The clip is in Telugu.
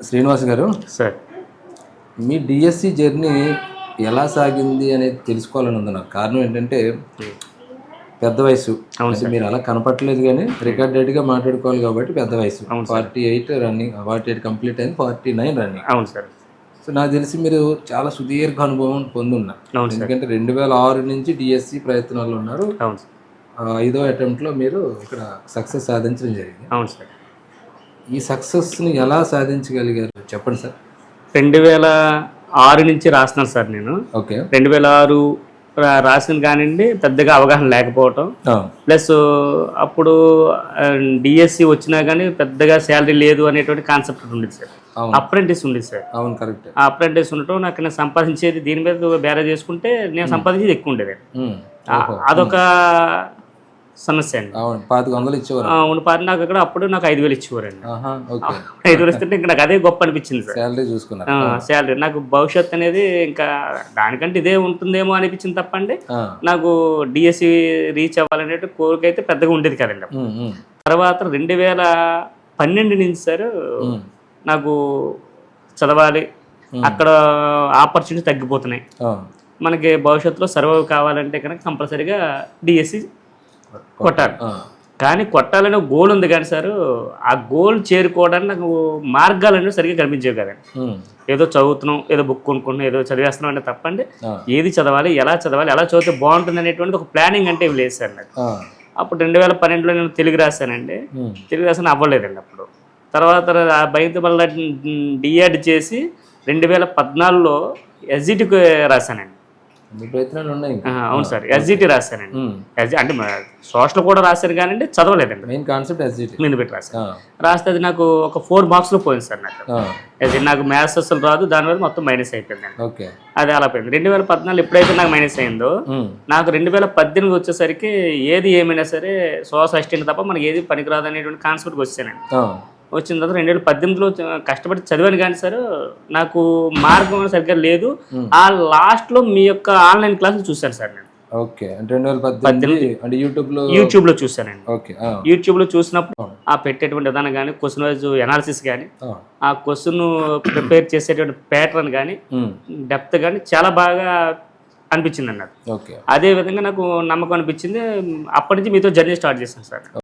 శ్రీనివాస్ గారు, సార్. మీ డిఎస్సి జర్నీ ఎలా సాగింది అనేది తెలుసుకోవాలని ఉంది నాకు. కారణం ఏంటంటే పెద్ద వయసు. అంటే మీరు అలా కనపట్లేదు కానీ రికార్డెడ్గా మాట్లాడుకోవాలి కాబట్టి పెద్ద వయసు. 48 రన్నింగ్, 48 కంప్లీట్ అయింది, 49 రన్నింగ్. అవును సార్. సో నాకు తెలిసి మీరు చాలా సుదీర్ఘ అనుభవం పొందున్నారు. ఎందుకంటే 2006 నుంచి డిఎస్సి ప్రయత్నాలు ఉన్నారు. అవును సార్. 5వ అటెంప్ట్లో మీరు ఇక్కడ సక్సెస్ సాధించడం జరిగింది. అవును సార్. ఈ సక్సెస్ని ఎలా సాధించగలిగారు చెప్పండి సార్. 2006 నుంచి రాస్తున్నాను సార్ నేను. ఓకే. 2006 రాసిన కానివ్వండి పెద్దగా అవగాహన లేకపోవటం, ప్లస్ అప్పుడు డిఎస్సి వచ్చినా కానీ పెద్దగా శాలరీ లేదు అనేటువంటి కాన్సెప్ట్ ఉండేది సార్. అప్రెంటిస్ ఉండేది సార్. అవును, కరెక్ట్. ఆ అప్రెంటిస్ ఉండటం నాకు నేను సంపాదించేది దీని మీద బేర చేసుకుంటే నేను సంపాదించేది ఎక్కువ ఉండేది. అదొక సమస్య అండి. 500 ఇచ్చేవారు. అవును, నాకు అక్కడ అప్పుడు నాకు 5,000 ఇచ్చేవారండి. 5,000 ఇస్తుంటే ఇంకా నాకు అదే గొప్ప అనిపించింది సార్. శాలరీ చూసుకున్నారు. శాలరీ నాకు భవిష్యత్తు అనేది ఇంకా దానికంటే ఇదే ఉంటుందేమో అనిపించింది తప్పండి. నాకు డిఎస్సి రీచ్ అవ్వాలనే కోరిక అయితే పెద్దగా ఉండేది కదండి. తర్వాత 2012 నుంచి సార్ నాకు చదవాలి, అక్కడ ఆపర్చునిటీ తగ్గిపోతున్నాయి. మనకి భవిష్యత్తులో సర్వైవ్ కావాలంటే కనుక కంపల్సరీగా డిఎస్సి కొట్టాలి. కానీ కొట్టాలనే గోల్ ఉంది కానీ సార్ ఆ గోల్ చేరుకోవడానికి నాకు మార్గాలు అనేవి సరిగ్గా కనిపించేవి కదండి. ఏదో చదువుతున్నాం, ఏదో బుక్ కొనుక్కుంటున్నాం, ఏదో చదివేస్తున్నాం అంటే తప్పండి. ఏది చదవాలి, ఎలా చదివితే బాగుంటుంది అనేటువంటి ఒక ప్లానింగ్ అంటే ఏమి లేదు సార్ నాకు. అప్పుడు 2012లో నేను తెలుగు రాశానండి. తెలుగు రాసాను, అవ్వలేదండి అప్పుడు. తర్వాత బయట మళ్ళీ డిఎడ్ చేసి 2014లో ఎస్జిటికి రాశానండి. అవును సార్, ఎస్జిటి రాశానండి. అంటే సోషల్ కూడా రాశాను కానీ చదవలేదండి. మెయిన్ కాన్సెప్ట్ ఎస్జిటి మీద పెట్టి రాశాను. రాస్తే అది నాకు ఒక 4 మార్క్స్లో పోయింది సార్. నాకు మ్యాథ్స్ అసలు రాదు, దానివల్ల మొత్తం మైనస్ అయిపోయిందండి. అది అలా పోయింది. 2014 ఎప్పుడైతే నాకు మైనస్ అయిందో నాకు 2018 వచ్చేసరికి ఏది ఏమైనా సరే సోషల్ అసిస్టెంట్ తప్ప మనకి ఏది పనికిరాదు అనేటువంటి కాన్సెప్ట్కి వచ్చానండి. వచ్చిన తర్వాత 2018లో కష్టపడి చదివాను కానీ సార్ నాకు మార్గం సరిగ్గా లేదు. ఆ లాస్ట్లో మీ యొక్క ఆన్లైన్ క్లాసులు చూశాను సార్ నేను. ఓకే. 2018 అంటే యూట్యూబ్లో చూశానండి. ఓకే. యూట్యూబ్లో చూసినప్పుడు ఆ పెట్టేటువంటి విధానం కానీ, క్వశ్చన్ వైజ్ అనాలిసిస్ కానీ, ఆ క్వశ్చన్ ప్రిపేర్ చేసేటువంటి ప్యాటర్న్ కానీ, డెప్త్ కానీ చాలా బాగా అనిపించింది అన్నది. అదే విధంగా నాకు నమ్మకం అనిపించింది. అప్పటి నుంచి మీతో జర్నీ స్టార్ట్ చేశాను సార్.